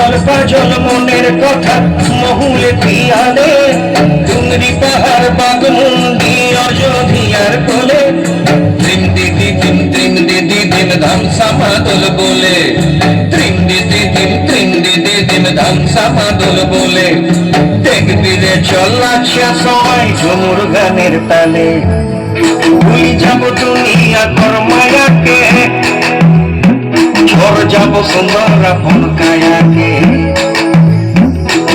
জল কাজল মনের কথা মহুলে পিয়ালে, ডুংরি পাহাড় বাগমুন্ডি অযোধ্যার কোলে, ত্রিম দিদি দিম ত্রিম দিদি দিম ধাম সামাদল বলে, ত্রিম দিদি দিম ধাম সামাদল বলে, দেখবি রে চলাচ্ছে সময় ঝুমুর গানের তালে। ভুলি যাব দুনিয়া তোর মায়াকে, ঝড় যাব সুন্দর আপন কায়াকে,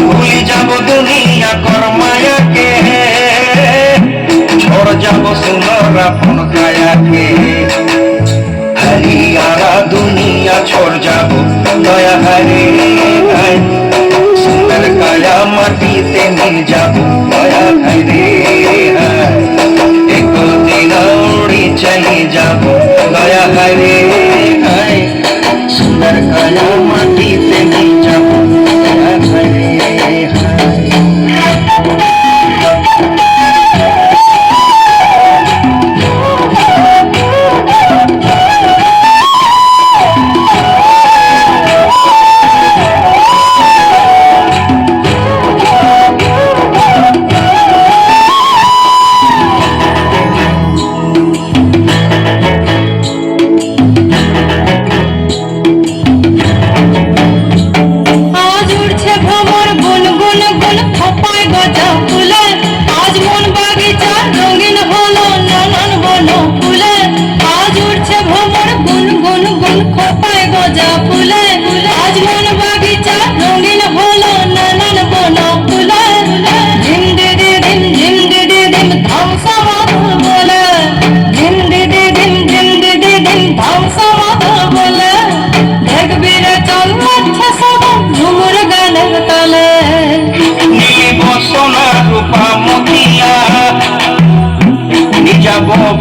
ভুলি যাব দুনিয়া তোর মায়াকে, ঝড় যাব সুন্দর আপন কায়াকে। হারিয়ারা দুনিয়া ছোড় যাব দয়া হারে, সুন্দর কায়া মাটিতে মিল যাব দয়া হারে, একদিন উড়ি চলে যাব দয়া হারে, সুন্দর কায়া মাটিতে মিল যাব দয়া হারে।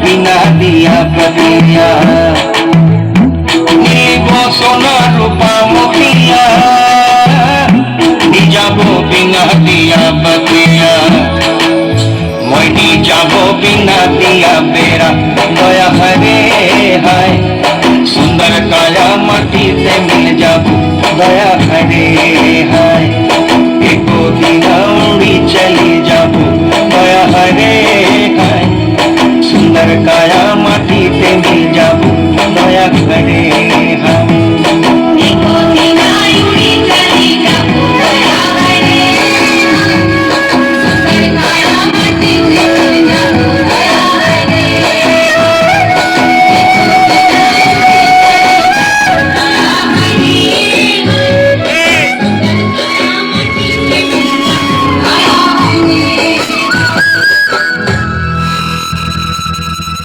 বিনা দিয়া বদিয়া নিব সোনা রূপা মুখিয়া, যাব বিনা দিয়া বদিয়া, মই যাব বিনা দিয়া বেড়া দয়া হরে হায়, সুন্দর কায়া মাটিতে মিল যাব দয়া হরে হায়।